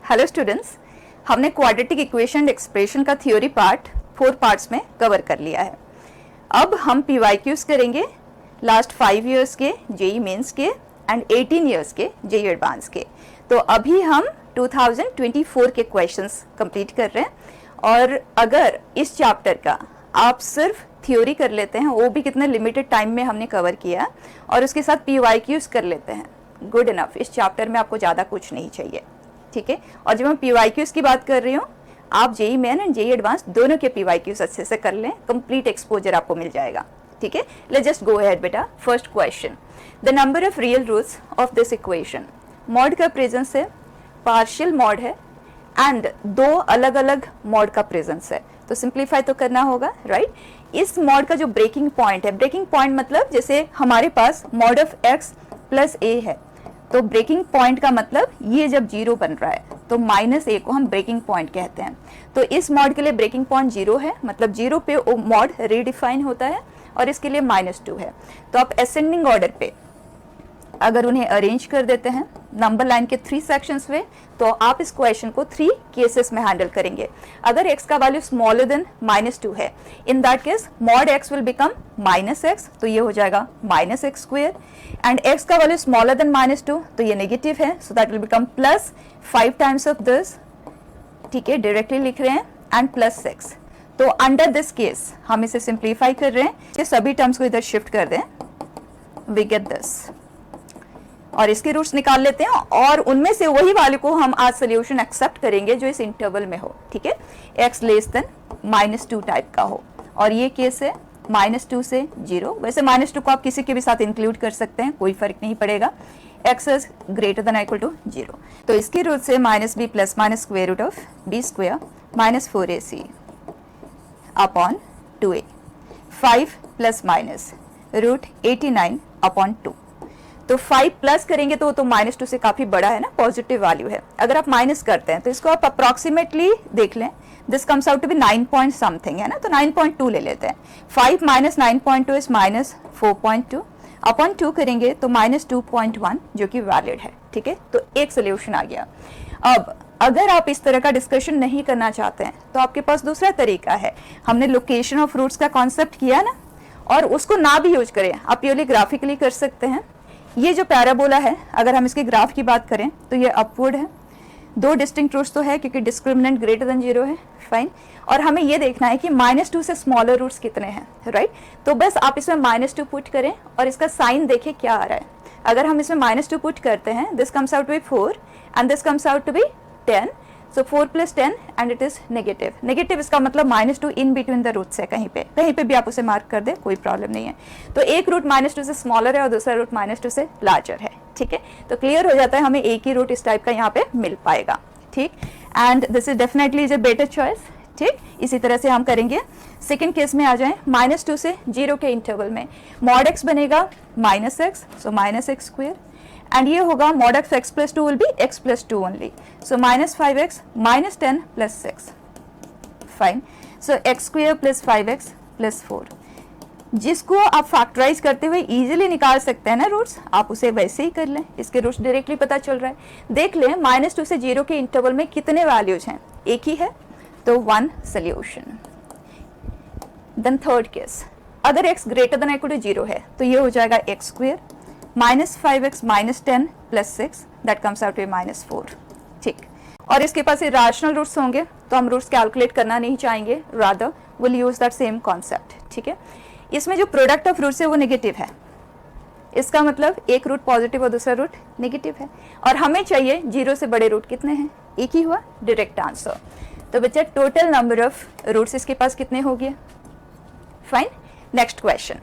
Hello students, हमने quadratic equation and expression का theory part 4 parts में कवर कर लिया है। अब हम PYQs करेंगे लास्ट 5 इयर्स के जेई मेंस के एंड 18 इयर्स के जेई एडवांस के। तो अभी हम 2024 के क्वेश्चंस कंप्लीट कर रहे हैं और अगर इस चैप्टर का आप सिर्फ थ्योरी कर लेते हैं, वो भी कितने लिमिटेड टाइम में हमने कवर किया, और उसके साथ PYQs कर लेते हैं, गुड इनफ। इस चैप्टर में आपको ज़्यादा कुछ नहीं चाहिए, ठीक है। और जब हम PYQs की बात कर रही हूँ, आप JEE main and JEE advance दोनों के PYQs अच्छे से कर लें, कंप्लीट एक्सपोजर आपको मिल जाएगा, ठीक है। लेट्स जस्ट गो अहेड बेटा। First question, the number of real roots of this equation. Mod का प्रेजेंस है, पार्शियल मॉड है एंड दो अलग अलग मॉड का प्रेजेंस है, तो सिंप्लीफाई तो करना होगा, राइट। इस मॉड का जो ब्रेकिंग पॉइंट है, ब्रेकिंग पॉइंट मतलब जैसे हमारे पास mod of x plus a है, तो ब्रेकिंग पॉइंट का मतलब ये जब जीरो बन रहा है तो -a को हम ब्रेकिंग पॉइंट कहते हैं। तो इस मॉड के लिए ब्रेकिंग पॉइंट 0 है, मतलब 0 पे वो मॉड रीडिफाइन होता है, और इसके लिए -2 है। तो आप असेंडिंग ऑर्डर पे अगर उन्हें अरेंज कर देते हैं नंबर लाइन के 3 सेक्शंस में, तो आप इस क्वेश्चन को 3 केसेस में हैंडल करेंगे। अगर x का वैल्यू स्मॉलर देन -2 है, in that case mod x will become -x, तो ये हो जाएगा -x², एंड x का वैल्यू स्मॉलर देन -2, तो ये नेगेटिव है, so that will become +5 times of this, ठीक है, डायरेक्टली लिख रहे हैं, एंड +6। तो अंडर दिस केस हम इसे सिंप्लीफाई कर रहे हैं, ये सभी टर्म्स को इधर शिफ्ट कर दें, वी गेट दिस, और इसके रूट्स निकाल लेते हैं, और उनमें से वही वैल्यू को हम आज सोल्यूशन एक्सेप्ट करेंगे जो इस इंटरवल में हो, ठीक है, x लेस देन -2 टाइप का हो, और ये केस है -2 से 0। वैसे -2 को आप किसी के भी साथ इंक्लूड कर सकते हैं, कोई फर्क नहीं पड़ेगा, x is greater than equal to 0। तो इसके रूट से -b plus square root of b square -4ac upon 2a, 5 plus minus root 89 upon 2। तो 5 प्लस करेंगे तो -2 से काफी बड़ा है ना, पॉजिटिव वैल्यू है। अगर आप माइनस करते हैं तो इसको आप अप्रोक्सीमेटली देख लें, this comes out to be 9 point something है ना, तो 9.2 ले लेते हैं। 5 माइनस 9.2 इज -4.2 अपॉन 2 करेंगे तो -2.1, जो कि वैलिड है, ठीक है। तो एक सोल्यूशन आ गया। अब अगर आप इस तरह का डिस्कशन नहीं करना चाहते हैं तो आपके पास दूसरा तरीका है। हमने लोकेशन ऑफ रूट्स का कॉन्सेप्ट किया ना, और उसको ना भी यूज करें, आप प्योरली ग्राफिकली कर सकते हैं। ये जो पैराबोला है, अगर हम इसके ग्राफ की बात करें तो ये अपवर्ड है, 2 डिस्टिंक्ट रूट्स तो है क्योंकि डिस्क्रिमिनेंट ग्रेटर देन 0 है, फाइन। और हमें ये देखना है कि -2 से स्मॉलर रूट्स कितने हैं, राइट। तो बस आप इसमें -2 पुट करें और इसका साइन देखें क्या आ रहा है। अगर हम इसमें -2 पुट करते हैं, this comes out to be 4 and this comes out to be 10, so 4 + 10 and it is negative. Negative इसका मतलब -2 इन बिटवीन द रूट्स है, कहीं पे भी आप उसे मार्क कर दे, कोई प्रॉब्लम नहीं है। तो एक रूट -2 से स्मॉलर है और दूसरा रूट -2 से लार्जर है, ठीक है। तो क्लियर हो जाता है, हमें एक ही रूट इस टाइप का यहाँ पे मिल पाएगा, ठीक। And this is definitely is a better choice, ठीक। इसी तरह से हम करेंगे। सेकेंड केस में आ जाएं, -2 से 0 के इंटरवल में मॉड x बनेगा -x, सो -x², एंड ये होगा mod of x + 2 will be x + 2 only, so -5x -10 + 6, fine. So x² + 5x + 4, जिसको आप फैक्टराइज करते हुए इजीली निकाल सकते हैं ना रूट्स, आप उसे वैसे ही कर लें, इसके रूट्स डायरेक्टली पता चल रहा है। देख लें -2 से 0 के इंटरवल में कितने वैल्यूज हैं, एक ही है, तो 1 सोल्यूशन। देन थर्ड केस, अगर x greater than equal to 0 है तो ये हो जाएगा x² -5x -10 + 6, that comes out to -4, ठीक। और इसके पास इरेशनल रूट्स होंगे तो हम रूट्स कैलकुलेट करना नहीं चाहेंगे, rather will use that same concept, ठीक है। इसमें जो प्रोडक्ट ऑफ रूट्स है वो नेगेटिव है, इसका मतलब एक रूट पॉजिटिव और दूसरा रूट नेगेटिव है, और हमें चाहिए 0 से बड़े रूट कितने हैं, एक ही हुआ, डायरेक्ट आंसर। तो बच्चा टोटल नंबर ऑफ रूट्स इसके पास कितने हो गए, fine. Next question,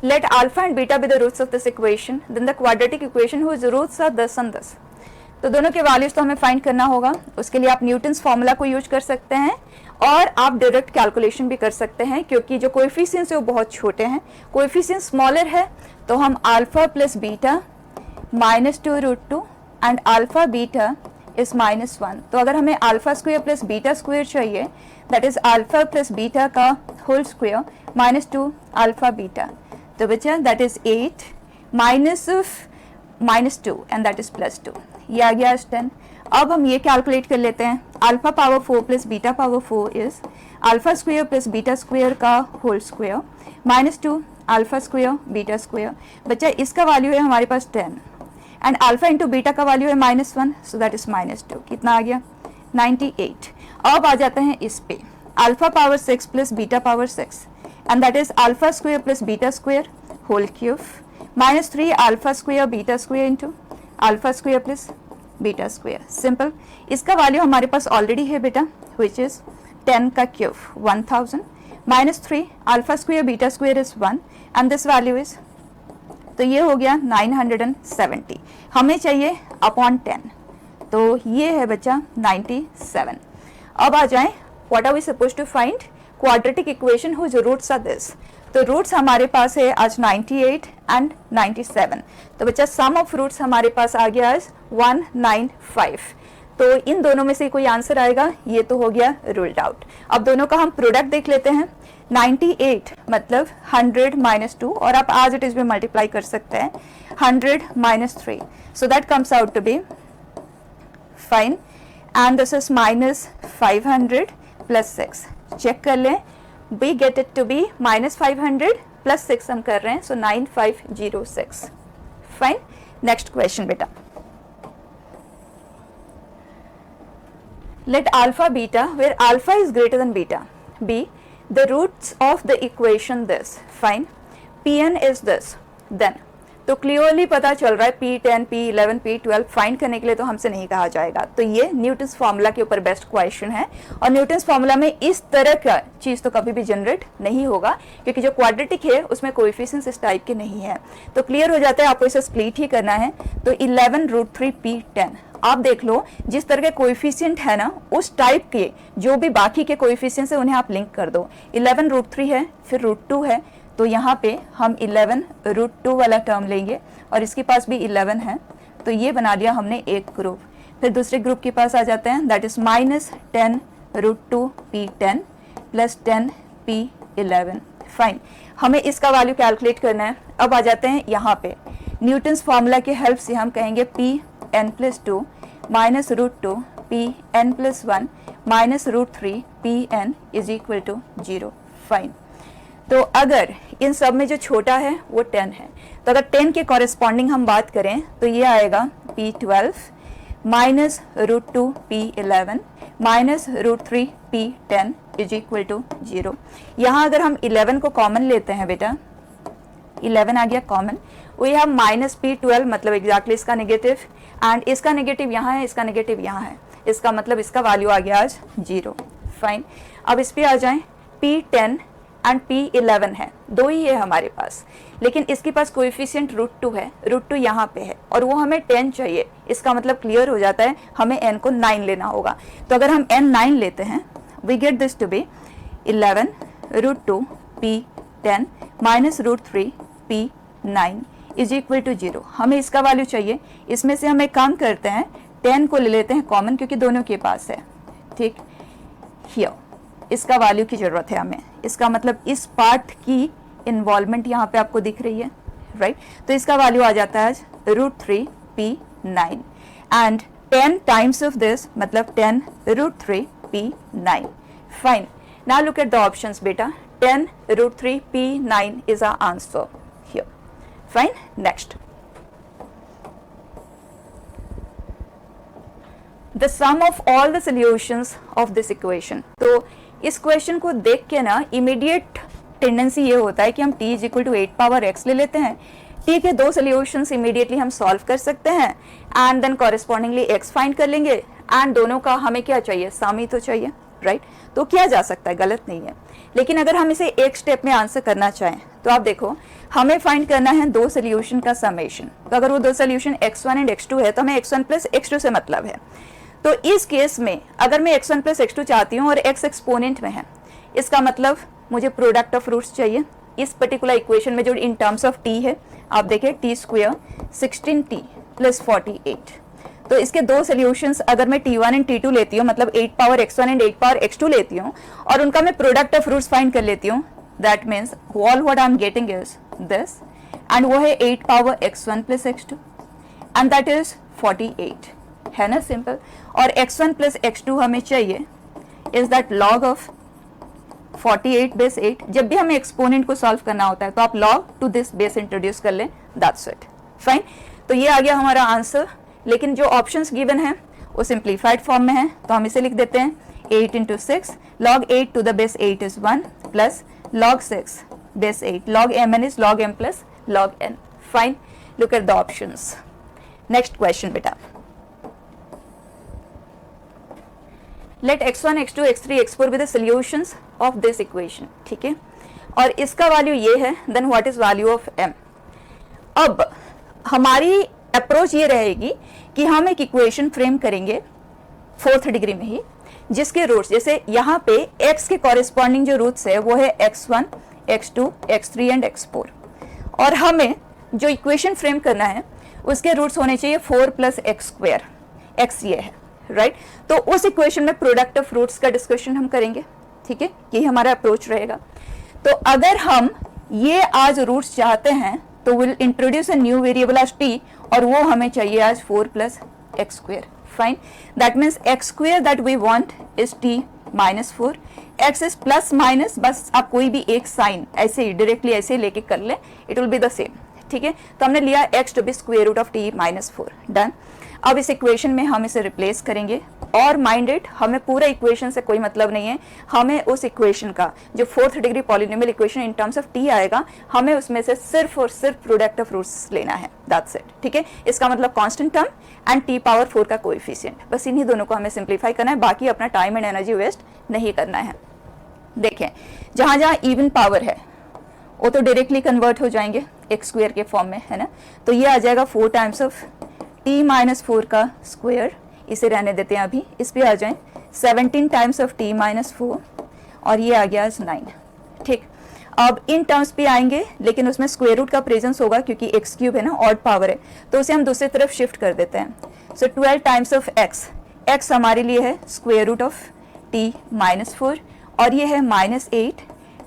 let alpha and beta be the roots of this equation, then the quadratic equation whose roots are 10 and 10। तो दोनों के वैल्यूज तो हमें फाइंड करना होगा। उसके लिए आप न्यूटन्स फॉर्मूला को यूज कर सकते हैं, और आप डायरेक्ट कैलकुलेशन भी कर सकते हैं, क्योंकि जो कोएफिशिएंट्स है वो बहुत छोटे हैं। कोएफिशिएंट स्मॉलर है तो हम alpha plus beta -2√2 and alpha beta is -1। तो अगर हमें α² प्लस β² चाहिए, that is alpha plus beta का होल स्क्वायर -2 अल्फा बीटा। तो बच्चा that is 8 minus of -2 and that is +2, ये आ गया 10। अब हम ये कैलकुलेट कर लेते हैं, alpha power 4 plus beta power 4 is alpha square plus beta square का whole square -2 alpha square beta square. बच्चा इसका वैल्यू है हमारे पास 10 एंड अल्फा इंटू बीटा का वैल्यू है -1, सो दैट इज -2, कितना आ गया 98। अब आ जाते हैं इस पे, अल्फा पावर 6 प्लस beta power 6 and that is alpha square plus beta square whole cube -3 alpha square beta square into alpha square plus beta square. Simple, इसका वैल्यू हमारे पास ऑलरेडी है बेटा, विच इज 10 का क्यूब 1000 -3 alpha square beta square is 1 and this value is, तो ये हो गया 970, हमें चाहिए अपॉन 10, तो ये है बच्चा 97। अब आ जाए, what are we suppose to find quadratic equation whose roots are this. तो रूट्स हमारे पास है आज 98 एंड 97, तो बच्चा सम ऑफ रूट्स हमारे पास आ गया आज 195। तो इन दोनों में से कोई आंसर आएगा, ये तो हो गया रूल्ड आउट। अब दोनों का हम प्रोडक्ट देख लेते हैं। 98 मतलब 100 -2 और आप आज इट इज भी मल्टीप्लाई कर सकते हैं 100 -3, so that comes out to be fine and this is -500 + 6। Check कर लें, we get it to be -500 + 6 हम कर रहे हैं, so 9506। फाइन, नेक्स्ट क्वेश्चन बेटा, let alpha beta where alpha is greater than beta be the roots of the equation this। fine, pn is this, then तो clearly पता चल रहा है P10 P11 P12 फाइंड करने के लिए तो हमसे नहीं कहा जाएगा, तो ये न्यूटन्स फार्मूला के ऊपर बेस्ट क्वेश्चन है और न्यूटन्स फार्मूला में इस तरह का चीज तो कभी भी जनरेट नहीं होगा क्योंकि जो क्वाड्रेटिक है उसमें कोएफिशिएंट्स इस टाइप के नहीं है। तो क्लियर हो जाता है, आपको इसे स्प्लिट ही करना है, तो 11√3 P10 आप देख लो, जिस तरह के कोएफिशिएंट है ना उस टाइप के जो भी बाकी के कोएफिशिएंट्स है उन्हें आप लिंक कर दो। 11√3 है, फिर √2 है, तो यहाँ पे हम 11√2 वाला टर्म लेंगे और इसके पास भी 11 है, तो ये बना लिया हमने एक ग्रुप। फिर दूसरे ग्रुप के पास आ जाते हैं, that is -10√2 P10 + 10 P11। Fine, हमें इसका वैल्यू कैलकुलेट करना है। अब आ जाते हैं यहाँ पे, न्यूटन्स फार्मूला की हेल्प से हम कहेंगे Pn + 2 -√2 Pn + 1 -√3 Pn = 0। फाइन, तो अगर इन सब में जो छोटा है वो 10 है, तो अगर 10 के कॉरेस्पॉन्डिंग हम बात करें तो ये आएगा P12 -√2 P11 -√3 P10 = 0। यहाँ अगर हम 11 को कॉमन लेते हैं बेटा, 11 आ गया कॉमन, वी हैव -P12 मतलब एग्जैक्टली इसका नेगेटिव एंड इसका नेगेटिव यहाँ है, इसका नेगेटिव यहाँ है, इसका मतलब इसका वैल्यू आ गया आज 0। फाइन, अब इस पे आ जाएं, P10 एंड P11 है, दो ही है हमारे पास, लेकिन इसके पास कोएफिशिएंट √2 है, √2 यहाँ पे है और वो हमें 10 चाहिए। इसका मतलब क्लियर हो जाता है, हमें n को 9 लेना होगा। तो अगर हम n 9 लेते हैं, we get this to be 11√2 P10 -√3 P9 = 0। हमें इसका वैल्यू चाहिए, इसमें से हम एक काम करते हैं, 10 को ले लेते हैं कॉमन क्योंकि दोनों के पास है। ठीक, हियर इसका वैल्यू की जरूरत है हमें, इसका मतलब इस पार्ट की इन्वॉल्वमेंट यहाँ पे आपको दिख रही है, राइट? तो इसका वैल्यू आ जाता है √3 P9 and 10 times of this मतलब 10√3 P9। Fine, now look at the options बेटा, 10√3 P9 is our answer here. Fine, next, the sum of all the solutions of this equation। तो इस क्वेश्चन को देख के ना इमीडिएट टेंडेंसी ये होता है कि हम t = 8 पावर x ले लेते हैं। t के दो सोल्यूशंस इमीडिएटली हम सॉल्व कर सकते हैं and then correspondingly x find कर लेंगे एंड दोनों का हमें क्या चाहिए, सम ही तो चाहिए, राइट? तो किया जा सकता है, गलत नहीं है। लेकिन अगर हम इसे एक स्टेप में आंसर करना चाहें तो आप देखो, हमें फाइंड करना है दो सोल्यूशन का समेशन। तो अगर वो दो सोल्यूशन x1 एंड x2 है तो हमें x1 + x2 से मतलब है। तो इस केस में अगर मैं x1 + x2 चाहती हूँ और x एक्सपोनेंट में है, इसका मतलब मुझे प्रोडक्ट ऑफ रूट्स चाहिए। इस पर्टिकुलर इक्वेशन में जो इन टर्म्स ऑफ t है, आप देखें t² 16t + 48। तो इसके दो सोल्यूशंस अगर मैं t1 एंड t2 लेती हूँ, मतलब 8 power x1 and 8 power x2 लेती हूँ और उनका मैं प्रोडक्ट ऑफ रूट्स फाइंड कर लेती हूँ, that means all what I am getting is this, and वो है 8 power x1 + x2 and that is 48, है ना, सिंपल। और x1 प्लस x2 हमें चाहिए is that log of 48 base 8। जब भी हमें एक्सपोनेंट को सॉल्व करना होता है तो आप log to this base introduce कर लें, दैट्स इट, फाइन। तो ये आ गया हमारा आंसर। लेकिन जो ऑप्शंस गिवन है वो सिंप्लीफाइड फॉर्म में है, तो हम इसे लिख देते हैं 8 into 6, log 8 to the base 8 is 1 plus log 6 base 8, log mn is log m plus log n, fine। look at the options। next question बेटा, let x1 x2 x3 x4 be the solutions of this equation, ठीक है, और इसका value ये है, then what is value of m। अब हमारी approach ये रहेगी कि हम एक इक्वेशन फ्रेम करेंगे 4th डिग्री में ही, जिसके रूट्स, जैसे यहाँ पे x के कॉरेस्पॉन्डिंग जो रूट्स है वो है x1, x2, x3 and x4, और हमें जो इक्वेशन फ्रेम करना है उसके रूट्स होने चाहिए 4 प्लस एक्स स्क्वायर, x ये है, राइट। तो उस इक्वेशन में प्रोडक्ट ऑफ रूट्स का डिस्कशन हम करेंगे, ठीक है, यही हमारा अप्रोच रहेगा। तो अगर हम ये आज रूट्स चाहते हैं तो will introduce a new variable as t, और वो हमें चाहिए आज 4 plus x square, fine. That means x square that we want is t minus 4, x is plus minus, बस आप कोई भी एक साइन ऐसे ही डायरेक्टली ऐसे लेके कर ले, it will be the same, ठीक है। तो हमने लिया x to be square root of t minus 4, done. अब इस इक्वेशन में हम इसे रिप्लेस करेंगे, और माइंडेड हमें पूरा इक्वेशन से कोई मतलब नहीं है, हमें उस इक्वेशन का जो 4th degree polynomial equation in terms of t आएगा, हमें उसमें से सिर्फ और सिर्फ प्रोडक्ट ऑफ रूट्स लेना है, दैट्स इट, ठीक है। इसका मतलब constant term and t power 4 का कोएफिशिएंट, बस इन्हीं दोनों को हमें सिंप्लीफाई करना है, बाकी अपना टाइम एंड एनर्जी वेस्ट नहीं करना है। देखें, जहां जहां इवन पावर है वो तो डायरेक्टली कन्वर्ट हो जाएंगे एक्स स्क्वायर के फॉर्म में, है ना। तो ये आ जाएगा 4 टाइम्स ऑफ t माइनस 4 का स्क्वायर, इसे रहने देते हैं अभी, इस पे आ जाएं 17 टाइम्स ऑफ t माइनस 4, और ये आ गया 9, ठीक। अब इन टर्म्स पे आएंगे, लेकिन उसमें स्क्वायर रूट का प्रेजेंस होगा क्योंकि एक्स क्यूब है ना, ऑड पावर है, तो उसे हम दूसरी तरफ शिफ्ट कर देते हैं। So 12 times of x, x हमारे लिए है square root of t minus 4, और ये है माइनस 8,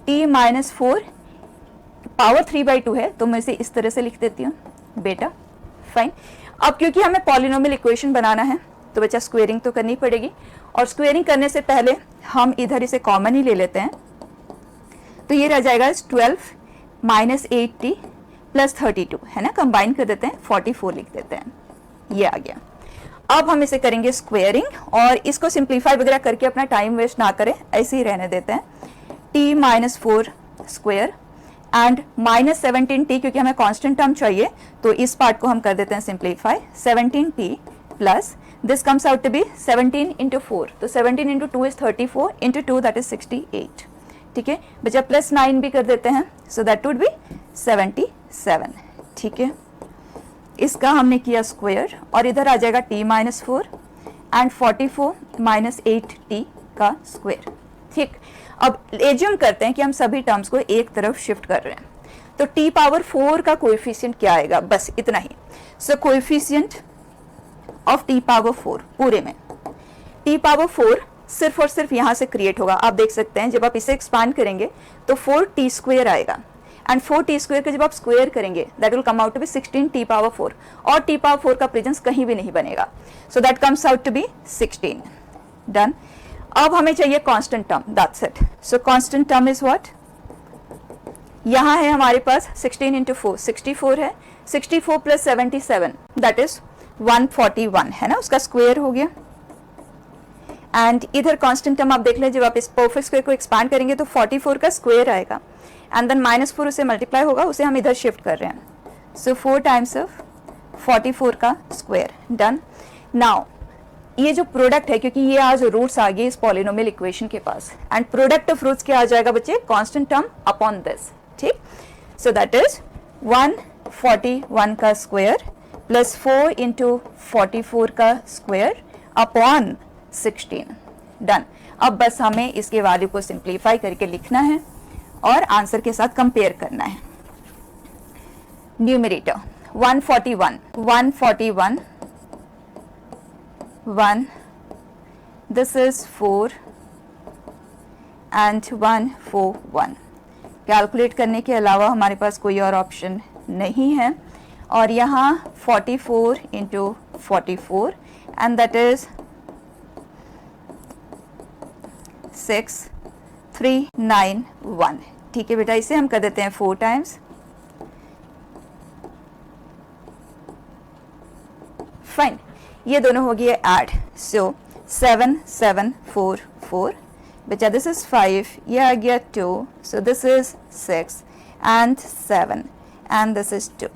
t माइनस 4 पावर 3/2 है, तो मैं इसे इस तरह से लिख देती हूँ बेटा, फाइन। अब क्योंकि हमें पॉलिनोमियल इक्वेशन बनाना है तो बच्चा स्क्वेयरिंग तो करनी पड़ेगी, और स्क्वेयरिंग करने से पहले हम इधर इसे कॉमन ही ले लेते हैं, तो ये रह जाएगा 12 माइनस 8t प्लस 32, है ना, कंबाइन कर देते हैं 44 लिख देते हैं, ये आ गया। अब हम इसे करेंगे स्क्वेयरिंग, और इसको सिंप्लीफाई वगैरह करके अपना टाइम वेस्ट ना करें, ऐसे ही रहने देते हैं। t minus 4 square and minus 17t, क्योंकि हमें कांस्टेंट टर्म चाहिए तो इस पार्ट को हम कर देते हैं simplify, 17t plus this comes out to be 17 into 4, तो 17 into 2 is 34, into 2 that is 68, ठीक है बच्चा, प्लस 9 भी कर देते हैं, सो दैट वुड बी 77, ठीक है। इसका हमने किया स्क्वायर, और इधर आ जाएगा t minus 4 and 44 minus 8t का स्क्वायर, ठीक। अब एज्यूम करते हैं कि हम सभी टर्म्स को एक तरफ शिफ्ट कर रहे हैं, तो t पावर 4 का कोएफिशिएंट क्या आएगा, बस इतना ही। सो कोएफिशिएंट ऑफ t पावर 4 पूरे में, t पावर 4 सिर्फ और सिर्फ यहाँ से क्रिएट होगा, आप देख सकते हैं जब आप इसे एक्सपांड करेंगे तो 4t स्क्वायर आएगा, एंड 4t स्क्वायर का जब आप स्क्वायर करेंगे that will come out to be 16t power 4, और t पावर 4 का प्रेजेंस कहीं भी नहीं बनेगा, so that comes out to be 16, done. अब हमें चाहिए constant term, that's it. So constant term is what, यहाँ है हमारे पास 16 इंटू 4 64 है, 64 प्लस 77 दैट इज 141, है ना, उसका स्क्वायर हो गया। एंड इधर कांस्टेंट टर्म आप देख लें, जब आप इस परफेक्ट स्क्वायर को एक्सपांड करेंगे तो 44 का स्क्वायर आएगा, एंड देन माइनस 4 उसे मल्टीप्लाई होगा, उसे हम इधर शिफ्ट कर रहे हैं, सो 4 टाइम्स ऑफ 44 का स्क्वायर, डन। नाउ ये जो प्रोडक्ट है, क्योंकि ये आज रूट्स आ गए इस पॉलिनोमियल इक्वेशन के पास, एंड प्रोडक्ट ऑफ रूट्स क्या आ जाएगा बच्चे, कांस्टेंट टर्म अपॉन दिस, ठीक। सो दैट इज 141 का स्क्वायर प्लस 4 इंटू 44 का स्क्वायर अपॉन 16, डन। अब बस हमें इसके वैल्यू को सिंप्लीफाई करके लिखना है और आंसर के साथ कंपेयर करना है। Numerator 141 1, this is 4 and 141। Calculate करने के अलावा हमारे पास कोई और ऑप्शन नहीं है, और यहाँ 44 इंटू 44 एंड दैट इज 6391। ठीक है बेटा, इसे हम कर देते हैं 4 टाइम्स। फाइन, ये दोनों हो गए ऐड। सो 7744 बेटा, दिस इज 5, ये आ गया 2, so this is 6 and 7 and this is 2,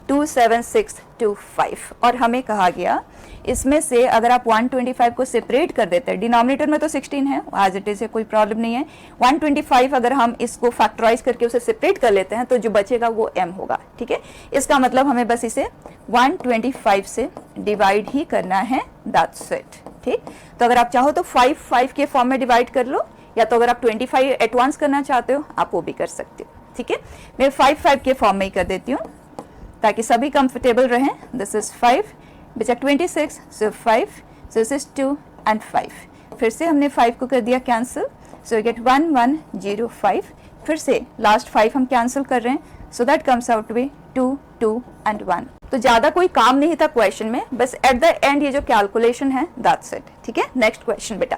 27625। और हमें कहा गया इसमें से अगर आप 125 को सेपरेट कर देते हैं, डिनोमिनेटर में तो 16 है, एज इट इज है, कोई प्रॉब्लम नहीं है। 125 अगर हम इसको फैक्टराइज करके उसे सेपरेट कर लेते हैं तो जो बचेगा वो m होगा। ठीक है, इसका मतलब हमें बस इसे 125 से डिवाइड ही करना है, दैट्स इट। ठीक, तो अगर आप चाहो तो 5 के फॉर्म में डिवाइड कर लो, या तो अगर आप 25 एडवांस करना चाहते हो आप वो भी कर सकते हो। ठीक है, मैं 5 के फॉर्म में ही कर देती हूँ ताकि सभी कंफर्टेबल रहें। दिस इज 5 बेचा 26, सो 5, सो दिस इज 2 एंड 5। फिर से हमने 5 को कर दिया कैंसिल, सो गेट 1105। फिर से लास्ट 5 हम कैंसिल कर रहे हैं, so that comes out to be 2, 2 and 1। तो ज्यादा कोई काम नहीं था क्वेश्चन में, बस एट द एंड ये जो कैलकुलेशन है दैट्स इट। ठीक है, नेक्स्ट क्वेश्चन बेटा।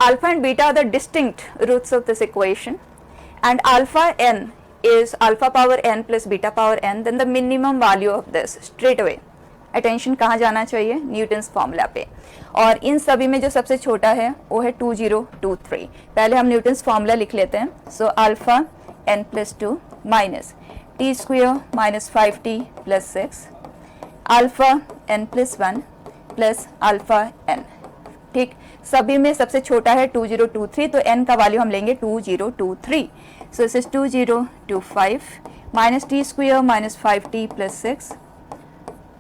Alpha and beta are the distinct roots of this equation, and alpha n is alpha power n plus beta power n, then the minimum value of this straight away attention कहाँ जाना चाहिए, Newton's formula पे। और इन सभी में जो सबसे छोटा है वो है 2023। पहले हम न्यूटन्स फॉर्मूला लिख लेते हैं। So alpha n plus 2 minus T square minus 5t plus 6 alpha n plus 1 plus alpha n। ठीक, सभी में सबसे छोटा है 2023, तो n का वैल्यू हम लेंगे 2023। So this is 2025 minus T square minus 5t plus 6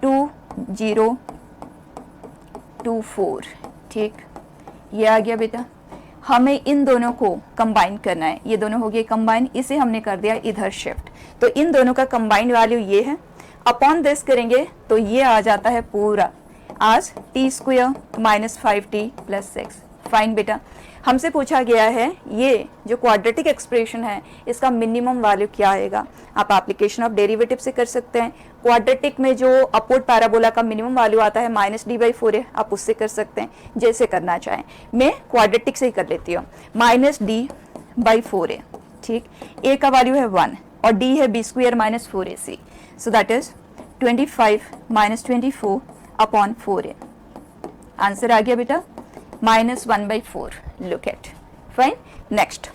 2024। ठीक, ये आ गया बेटा। हमें इन दोनों को कंबाइन करना है, ये दोनों हो गए कंबाइन, इसे हमने कर दिया इधर शिफ्ट, तो इन दोनों का कंबाइंड वैल्यू ये है। अपॉन दिस करेंगे तो ये आ जाता है पूरा आज T square minus 5t plus 6। Fine बेटा, हमसे पूछा गया है ये जो क्वाड्रेटिक एक्सप्रेशन है इसका मिनिमम वैल्यू क्या आएगा। आप एप्लीकेशन ऑफ डेरिवेटिव से कर सकते हैं। क्वाड्रेटिक में जो अपवर्ड पैराबोला का मिनिमम वैल्यू आता है -d/4a, आप उससे कर सकते हैं, जैसे करना चाहें। मैं क्वाड्रेटिक से ही कर लेती हूँ, -d/4a। ठीक, a का वैल्यू है 1 और d है b square minus 4ac, so that is 25 minus 24 upon 4a। Answer आ गया बेटा -1/4। Look at, fine. Next,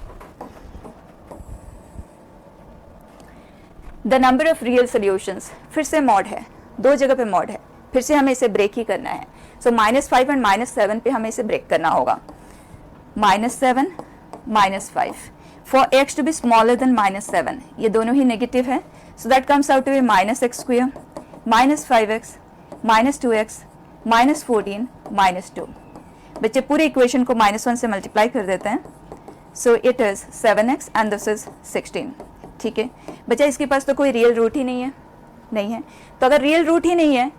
the number of real solutions, फिर से मॉड है, दो जगह पे मॉड है, फिर से हमें इसे ब्रेक ही करना है। सो -5 एंड -7 पे हमें इसे ब्रेक करना होगा। -7 -5 for x to be smaller than -7, ये दोनों ही नेगेटिव है, so that comes out to be -x square -5x -2x -14 -2। बच्चे पूरे इक्वेशन को -1 से मल्टीप्लाई कर देते हैं, सो it is 7x and this is 16। ठीक है बच्चा, इसके पास तो कोई रियल रूट ही नहीं है, तो अगर रियल रूट ही नहीं है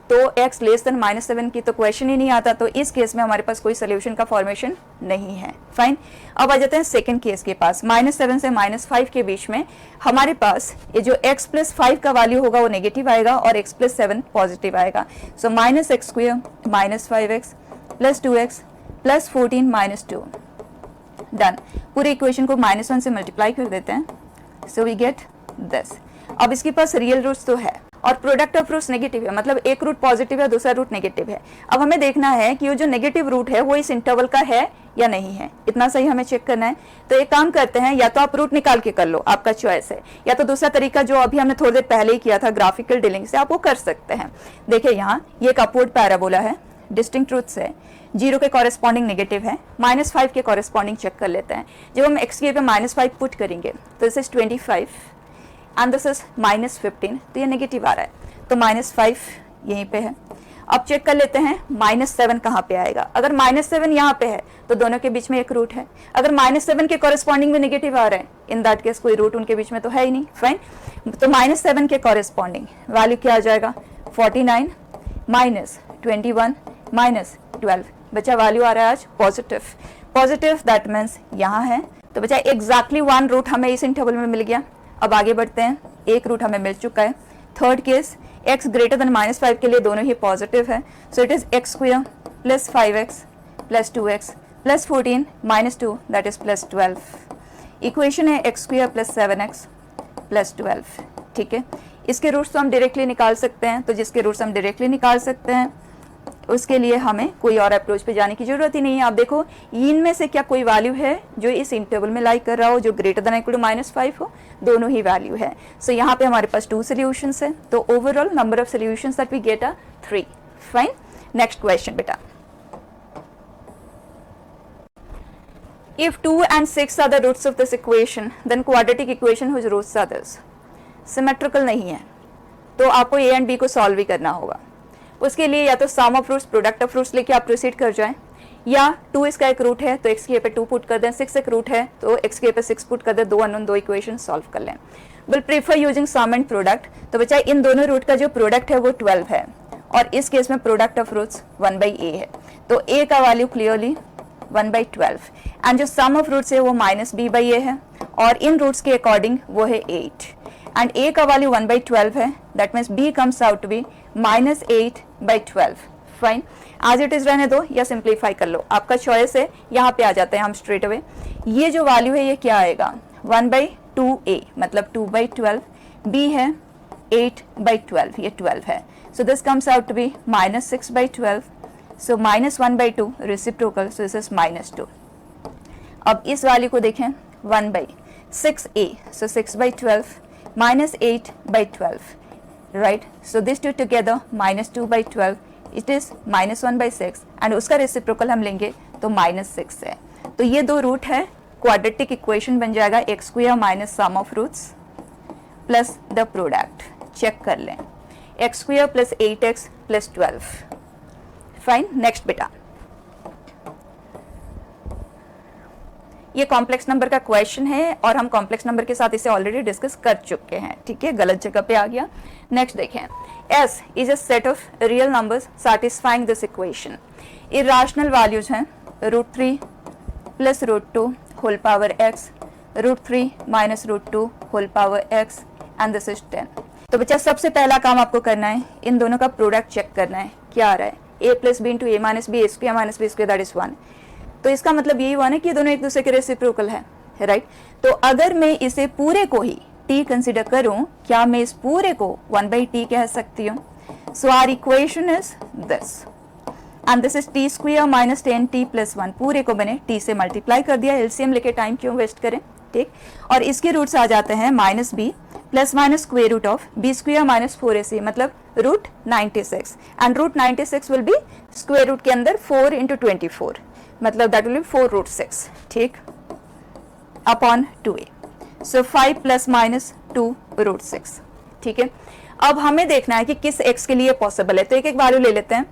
तो x लेस देन -7 की तो क्वेश्चन ही नहीं आता, तो इस केस में हमारे पास कोई सोल्यूशन का फॉर्मेशन नहीं है। फाइन, अब आ जाते हैं सेकंड केस के पास। -7 से -5 के बीच में हमारे पास ये जो x प्लस 5 का वैल्यू होगा वो नेगेटिव आएगा और x प्लस 7 पॉजिटिव आएगा। सो -x square -5x plus 2x plus 14 -2। Done, पूरे इक्वेशन को -1 से मल्टीप्लाई कर देते हैं, सो वी गेट दिस। अब इसके पास रियल रूट्स तो है और प्रोडक्ट ऑफ रूट्स नेगेटिव है, मतलब एक रूट पॉजिटिव है दूसरा रूट नेगेटिव है। अब हमें देखना है कि वो जो नेगेटिव रूट है वो इस इंटरवल का है या नहीं है, इतना सही हमें चेक करना है। तो एक काम करते हैं, या तो आप रूट निकाल के कर लो, आपका चॉइस है, या तो दूसरा तरीका जो अभी हमने थोड़ी देर पहले ही किया था ग्राफिकल डीलिंग से, आप वो कर सकते हैं। देखिए यहाँ ये एक अपवर्ड पैराबोला है, डिस्टिंक्ट रूट्स है, 0 के कॉरेस्पॉन्डिंग नेगेटिव है, -5 के कॉरेस्पॉन्डिंग चेक कर लेते हैं। जब हम x के पे -5 पुट करेंगे तो this is 25 and this is -15, तो ये नेगेटिव आ रहा है, तो -5 यहीं पे है। अब चेक कर लेते हैं -7 कहाँ पे आएगा। अगर -7 यहाँ पे है तो दोनों के बीच में एक रूट है। अगर -7 के कॉरेस्पॉन्डिंग में नेगेटिव आ रहा है, इन दैट केस कोई रूट उनके बीच में तो है ही नहीं। फाइन, तो -7 के कॉरेस्पॉन्डिंग वैल्यू क्या आ जाएगा, 49 -21 -12। बच्चा वैल्यू आ रहा है आज पॉजिटिव, दैट मीन्स यहाँ है, तो बचा एग्जैक्टली 1 रूट हमें इस इंटरवल में मिल गया। अब आगे बढ़ते हैं, एक रूट हमें मिल चुका है। Third case, x greater then -5 के लिए दोनों ही पॉजिटिव है, सो it is x square plus 5x plus 2x plus 14 minus 2 that is plus 12। Equation है x square plus 7x plus 12। ठीक है, इसके रूट्स तो हम डायरेक्टली निकाल सकते हैं, तो जिसके रूट्स हम डायरेक्टली निकाल सकते हैं उसके लिए हमें कोई और अप्रोच पे जाने की जरूरत ही नहीं है। आप देखो इनमें से क्या कोई वैल्यू है जो इस इंटरवल में लाई कर रहा हो, जो ग्रेटर देन इक्वल टू -5 हो, दोनों ही वैल्यू है। सो यहाँ पे हमारे पास 2 सॉल्यूशंस है, तो overall number of solutions that we get are 3। Fine, next question बेटा। If 2 and 6 are the roots of this equation, then quadratic equation whose roots are this? Symmetrical नहीं है, तो आपको a and b को solve भी करना होगा। उसके लिए या तो sum of roots, product of roots लेके आप प्रोसीड कर जाएं, या 2 इसका एक रूट है तो x की पे 2 पुट कर दें, 6 एक रूट है तो x की पे 6 पुट कर दें, 2 अननोन 2 इक्वेशन सॉल्व कर लें। Will prefer using sum and product, तो बच्चा इन दोनों रूट का जो प्रोडक्ट है वो 12 है, और इस केस में प्रोडक्ट ऑफ रूट्स 1/a है, तो a का वैल्यू क्लियरली 1/12, एंड जो सम ऑफ रूट्स है वो -b/a है, और इन रूट्स के अकॉर्डिंग वो है 8, एंड a का वैल्यू 1/12 है, that means b comes out to be -8/12। Fine, as it is रहने दो या सिंप्लीफाई कर लो, आपका चॉइस है। यहाँ पे आ जाते हैं हम स्ट्रेट अवे, ये जो वैल्यू है ये क्या आएगा, 1/2a मतलब 2/12, b है 8/12, ये 12 है, so this comes out to be -6/12, so -1/2 reciprocal, so this is -2। अब इस वैल्यू को देखें 1/6a, so 6/12 -8/12, right? So these two together -2/12, it is -1/6, and उसका रेसिप्रोकल हम लेंगे तो -6 है। तो ये दो रूट है, क्वाड्रेटिक इक्वेशन बन जाएगा x square minus sum of roots plus the product. Check कर लें, x square plus 8x plus 12। Fine, next बेटा, ये कॉम्प्लेक्स नंबर का क्वेश्चन है और हम कॉम्प्लेक्स नंबर के साथ इसे ऑलरेडी डिस्कस कर चुके हैं। ठीक है, गलत जगह पे आ गया। नेक्स्ट देखें, S is a set of real numbers satisfying this equation. Irrational values हैं √3 plus √2 whole power x, √3 minus √2 whole power x, and this is 10। तो बच्चा सबसे पहला काम आपको करना है, इन दोनों का प्रोडक्ट चेक करना है, क्या आ रहा है, a plus b into a minus b, a square minus b square that is 1। तो इसका मतलब यही हुआ ना कि ये दोनों एक दूसरे के रेसिप्रोकल है, राइट? तो अगर मैं इसे पूरे को ही t कंसिडर करूं, क्या मैं इस पूरे को 1/t कह सकती हूँ? So our equation is this, and this is t square minus 10t plus 1, पूरे को मैंने t से मल्टीप्लाई कर दिया, एलसीएम लेके टाइम क्यों वेस्ट करें, ठीक? और इसके रूट्स आ जाते हैं -b plus minus square root of b square minus 4ac, मतलब √96, and √96 will be square root के अंदर 4 × 24, मतलब दैट विल बी 4√6, ठीक, अपॉन 2a, सो 5 प्लस माइनस 2√6। ठीक है, अब हमें देखना है कि किस x के लिए पॉसिबल है, तो एक एक वैल्यू ले लेते हैं।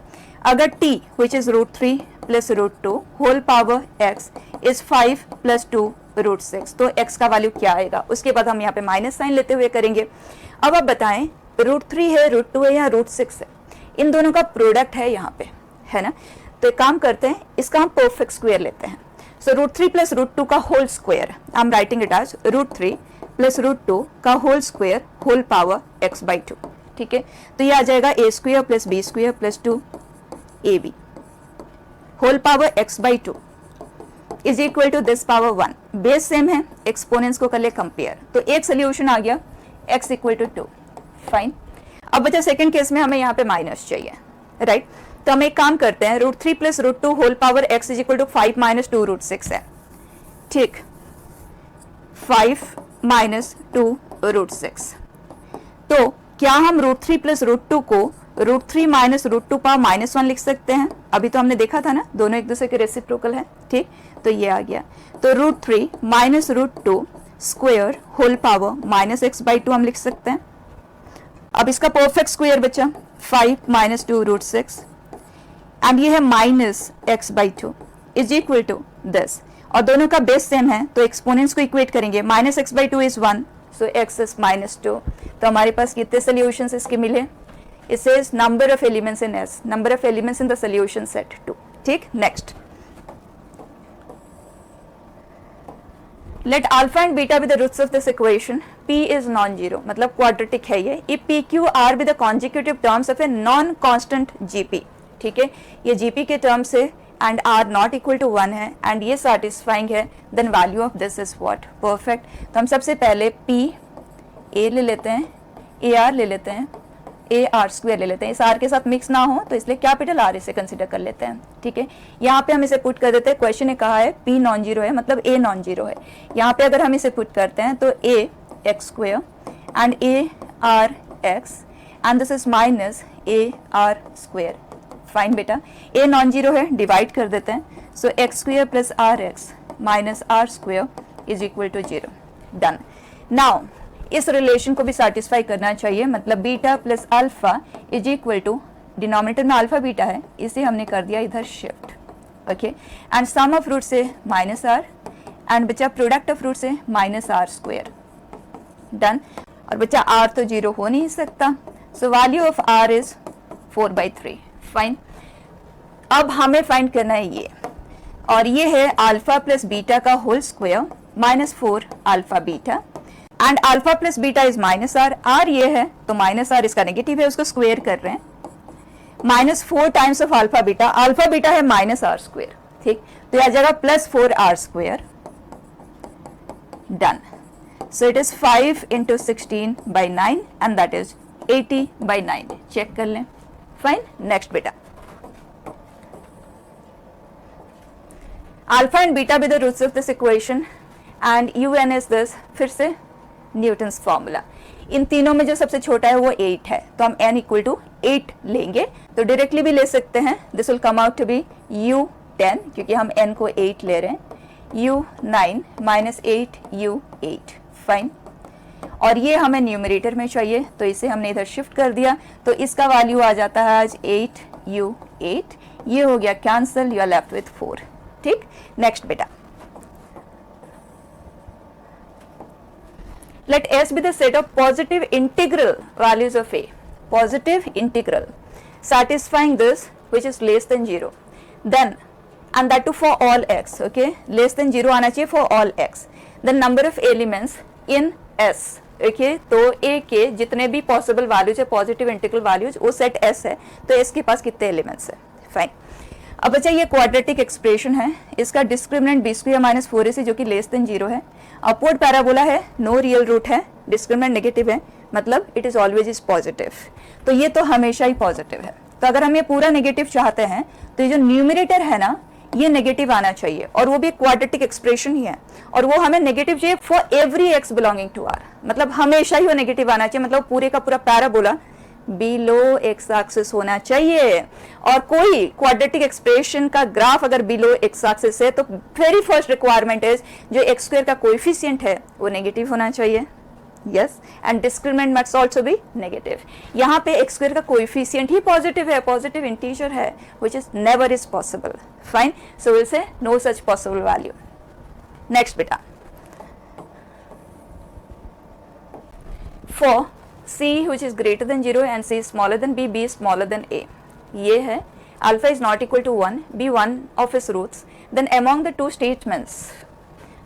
अगर t which is √3 plus √2 whole power x is 5 plus 2√6, तो x का वैल्यू क्या आएगा, उसके बाद हम यहाँ पे माइनस साइन लेते हुए करेंगे। अब आप बताएं √3 है, √2 है या √6 है, इन दोनों का प्रोडक्ट है यहाँ पे, है ना? तो एक काम करते हैं, इसका हम परफेक्ट स्क्वायर लेते हैं। सो √3 प्लस √2 का whole square, I am writing it as √3 plus √2 का whole square whole power x/2। ठीक है, तो ये आ जाएगा a square plus b square plus 2ab whole power x/2 is equal to this power 1। Base same है, exponents को कर ले कंपेयर, तो एक सोल्यूशन आ गया x इक्वल टू 2। फाइन, अब बचा सेकंड केस में हमें यहाँ पे माइनस चाहिए, राइट? तो हम एक काम करते हैं, √3 plus √2 whole power x is equal to 5 minus 2√6 है, ठीक, 5 माइनस 2√6। तो क्या हम √3 प्लस √2 को √3 माइनस √2 पावर -1 लिख सकते हैं? अभी तो हमने देखा था ना, दोनों एक दूसरे के रेसिप्रोकल है, ठीक, तो ये आ गया। तो √3 minus √2 square whole power -x/2 हम लिख सकते हैं। अब इसका परफेक्ट स्क्वायर बचा 5 माइनस 2√6, एंड ये है -x/2 is equal to this, और दोनों का बेस सेम है तो एक्सपोनेंट्स को इक्वेट करेंगे, -x/2 is 1, so x is -2। तो हमारे पास कितने सॉल्यूशंस इसके मिले? It says number of elements in S, number of elements in the solution set 2। ठीक, next let alpha and beta be the roots of this equation, p is non zero, मतलब quadratic है ये, if p q r be the consecutive terms of a non constant gp, ठीक है, ये gp के terms है and r not equal to 1 है and ये सेटिस्फाइंग है, then value of this is what, perfect. तो हम सबसे पहले p a ले लेते हैं, ar ले लेते हैं, ए आर स्क्वायर ले लेते हैं, इस आर के साथ मिक्स ना हो तो इसलिए कैपिटल आर इसे कंसिडर कर लेते हैं, ठीक है। यहाँ पे हम इसे पुट कर देते हैं, क्वेश्चन ने कहा है पी नॉन जीरो है, मतलब ए नॉन जीरो है। यहाँ पे अगर हम इसे पुट करते हैं तो a x square and a r x and this is minus a r square, fine बेटा। ए नॉन जीरो है, डिवाइड कर देते हैं, so x square plus r x minus are square is equal to zero, done. Now इस relation को भी satisfy करना चाहिए, मतलब beta plus alpha is equal to, denominator में अल्फा बीटा है, इसे हमने कर दिया इधर shift, okay, and some of root से माइनस आर एंड बच्चा प्रोडक्ट ऑफ रूट से माइनस आर स्क्वायर, डन। और बच्चा आर तो जीरो हो नहीं सकता, so value of R is 4/3, fine. अब हमें फाइंड करना है ये, और ये है अल्फा प्लस बीटा का whole square minus 4 alpha beta and alpha plus beta is minus R, R ये है तो माइनस आर इसका नेगेटिव है, उसको स्क्वायर कर रहे हैं, minus 4 times of alpha beta है माइनस आर स्क्वायर, ठीक, तो यह आ जाएगा plus 4 R square, done. So it is 5 into 16/9 and that is 80/9, check कर लें, फाइन। नेक्स्ट बेटा, alpha and beta be the roots of this equation and un is this, फिर से न्यूटन्स फॉर्मूला, इन तीनों में जो सबसे छोटा है वो 8 है, तो हम n इक्वल टू 8 लेंगे, तो डायरेक्टली भी ले सकते हैं, this will come out to be u10 क्योंकि हम n को 8 ले रहे हैं, u9 माइनस 8 u8, फाइन। और ये हमें न्यूमरेटर में चाहिए तो इसे हमने इधर शिफ्ट कर दिया, तो इसका वैल्यू आ जाता है आज 8u8, ये हो गया cancel, you are left with 4, ठीक। नेक्स्ट बेटा, let S be the set of positive integral values of A, positive integral satisfying this which is less than 0, then and that too for all x, okay, less than 0 आना चाहिए for all x, the number of elements in S, okay, तो A के जितने भी possible values है positive integral values वो set S है, तो S के पास कितने elements है, फाइन। अब बच्चा ये क्वाड्रेटिक एक्सप्रेशन है, इसका discriminant B square minus 4ac जो कि लेस देन 0 है, अपवर्ड पैराबोला है, नो रियल रूट है, डिस्क्रिमिनेंट नेगेटिव है, मतलब it is always is positive, तो ये तो हमेशा ही पॉजिटिव है। तो अगर हम ये पूरा नेगेटिव चाहते हैं तो ये जो न्यूमरेटर है ना ये नेगेटिव आना चाहिए, और वो भी क्वाड्रेटिक एक्सप्रेशन ही है, और वो हमें नेगेटिव चाहिए for every X belonging to R, मतलब हमेशा ही वो नेगेटिव आना चाहिए, मतलब पूरे का पूरा पैराबोला बिलो एक्स एक्सिस होना चाहिए। और कोई क्वाड्रेटिक एक्सप्रेशन का ग्राफ अगर बिलो एक्स एक्सिस है तो वेरी फर्स्ट रिक्वायरमेंट इज जो एक्स स्क्वायर का कोएफिशिएंट है वो नेगेटिव होना चाहिए, yes, and discriminant must also be negative. यहाँ पे एक्स स्क्वायर का कोएफिशिएंट ही पॉजिटिव है, पॉजिटिव इंटीजर है, which is never is possible, fine, so will say no such possible value. Next बेटा, फॉर C which is greater than 0 and C is smaller than B, B is smaller than A, ये है alpha is not equal to 1, B one of its roots, then among the two statements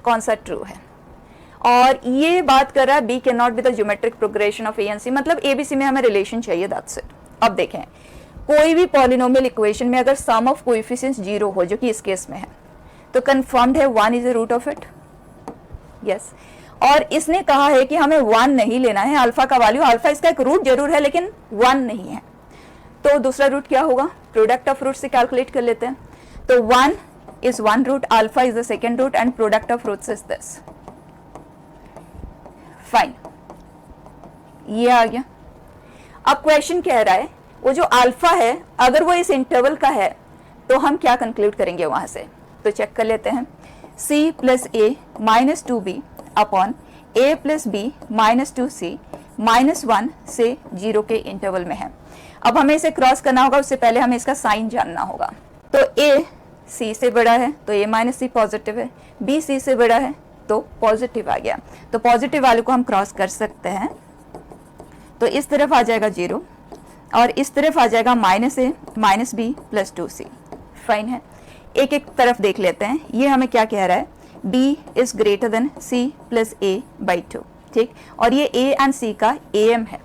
कौन सा true है, और ये बात कर रहा है B cannot be the geometric progression of A and C, मतलब ABC में हमें रिलेशन चाहिए, that's it। अब देखें कोई भी पॉलिनोमियल इक्वेशन में अगर सम ऑफ कोएफिशिएंट्स 0 हो, जो कि इस केस में है, तो कंफर्म्ड है 1 is the root of it, yes. और इसने कहा है कि हमें 1 नहीं लेना है, अल्फा का वैल्यू, अल्फा इसका एक रूट जरूर है लेकिन 1 नहीं है, तो दूसरा रूट क्या होगा, प्रोडक्ट ऑफ रूट से कैलकुलेट कर लेते हैं, तो 1 is 1 root, alpha is the second root and product of roots is this, fine, ये आ गया। अब क्वेश्चन कह रहा है वो जो अल्फा है अगर वो इस इंटरवल का है तो हम क्या कंक्लूड करेंगे वहां से, तो चेक कर लेते हैं, c plus a minus 2b upon a plus B minus 2c minus 1 से 0 के इंटरवल में है। अब हमें इसे क्रॉस करना होगा, उससे पहले हमें इसका साइन जानना होगा, तो a c से बड़ा है तो a माइनस c पॉजिटिव है, b c से बड़ा है तो पॉजिटिव आ गया, तो पॉजिटिव वाले को हम क्रॉस कर सकते हैं, तो इस तरफ आ जाएगा 0 और इस तरफ आ जाएगा minus a minus b plus 2c, fine है। एक एक तरफ देख लेते हैं, ये हमें क्या कह रहा है b is greater then c plus a by 2, ठीक। और ये a एंड c का am है,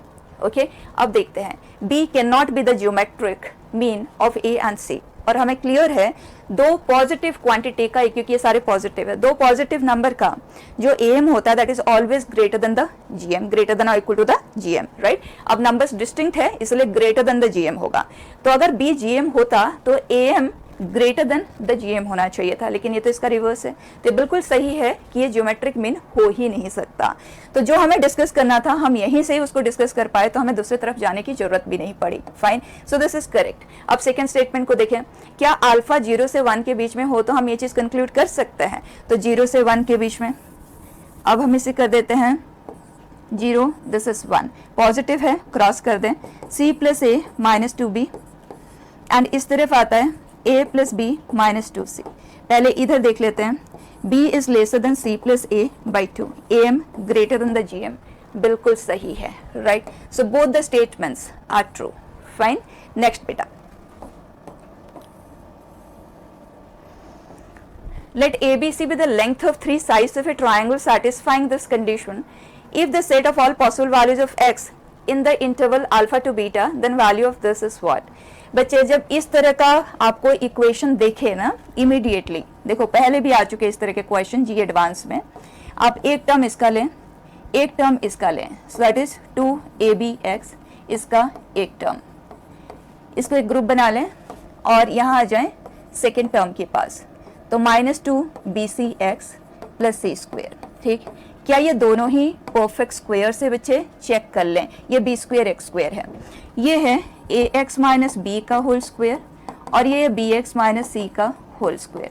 ओके। अब देखते हैं, b can not be the geometric mean of a and c, और हमें क्लियर है दो पॉजिटिव क्वांटिटी का, क्योंकि ये सारे पॉजिटिव है, दो पॉजिटिव नंबर का जो am होता है that is always greater than the gm, greater than और equal to the gm, right. अब नंबर्स डिस्टिंक्ट है इसलिए ग्रेटर देन द gm होगा, तो अगर b gm होता तो am greater than the gm होना चाहिए था, लेकिन ये तो इसका रिवर्स है, तो बिल्कुल सही है कि ये ज्योमेट्रिक मीन हो ही नहीं सकता। तो जो हमें डिस्कस करना था हम यहीं से ही उसको डिस्कस कर पाए, तो हमें दूसरी तरफ जाने की जरूरत भी नहीं पड़ी। Fine, so this is correct. अब सेकंड स्टेटमेंट को देखें, क्या अल्फा 0 से 1 के बीच में हो तो हम ये चीज कंक्लूड कर सकते हैं, तो 0 से 1 के बीच में, अब हम इसे कर देते हैं 0, दिस इज 1, पॉजिटिव है, क्रॉस कर दें, c plus a minus 2b, and इस तरफ आता है a plus b minus 2c। पहले इधर देख लेते हैं, b is lesser than c plus a by 2, am greater than the gm, बिल्कुल सही है, right. So both the statements are true. Fine, next बेटा, let ABC be the length of 3 sides of a triangle satisfying this condition if the set of all possible values of x in the interval alpha to beta, then value of this is what। बच्चे जब इस तरह का आपको equation देखे ना immediately, देखो पहले भी आ चुके इस तरह के क्वेश्चन जी एडवांस में, आप एक टर्म इसका लें, एक टर्म इसका लें, सो दैट इज 2abx, इसका एक टर्म, इसको एक ग्रुप बना लें और यहाँ आ जाएं सेकेंड टर्म के पास, तो -2bcx प्लस c स्क्वेयर, ठीक। क्या ये दोनों ही परफेक्ट स्क्वेयर से बच्चे चेक कर लें, ये b स्क्वेयर x स्क्वेयर है, ये है ax माइनस b का होल स्क्वेयर और ये bx माइनस c का होल स्क्वेयर,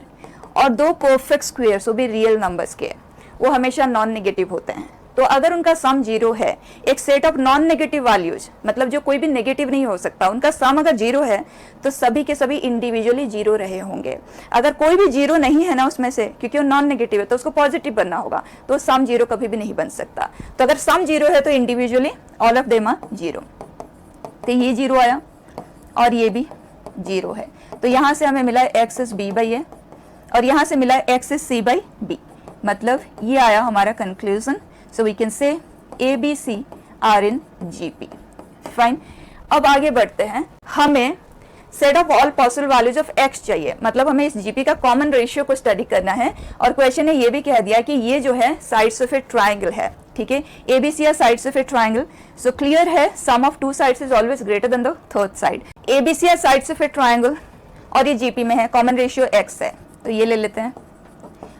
और दो परफेक्ट स्क्वेयर्स वो भी रियल नंबर्स के, वो हमेशा नॉन नेगेटिव होते हैं, तो अगर उनका सम 0 है, एक set of non negative values, मतलब जो कोई भी नेगेटिव नहीं हो सकता, उनका सम अगर 0 है तो सभी के सभी इंडिविजुअली 0 रहे होंगे। अगर कोई भी 0 नहीं है ना उसमें से, क्योंकि वो नॉन नेगेटिव है, तो उसको पॉजिटिव बनना होगा, तो सम 0 कभी भी नहीं बन सकता। तो अगर सम 0 है तो individually all of them are 0, तो ये 0 आया और ये भी 0 है, तो यहाँ से हमें मिला x is b by a और यहाँ से मिला x is c by b, मतलब ये आया हमारा conclusion. So we can say A, B, C are in GP. Fine. अब आगे बढ़ते हैं, हमें set of all possible values of x चाहिए, मतलब हमें इस GP का कॉमन रेशियो को स्टडी करना है, और क्वेश्चन ने ये भी कह दिया कि ये जो है साइड्स ऑफ ए ट्राइंगल है, ठीक है, ABC are sides of a triangle, so clear है sum of two sides is always greater than the third side. ABC are sides of a triangle और ये GP में है, कॉमन रेशियो x है, तो ये ले लेते हैं,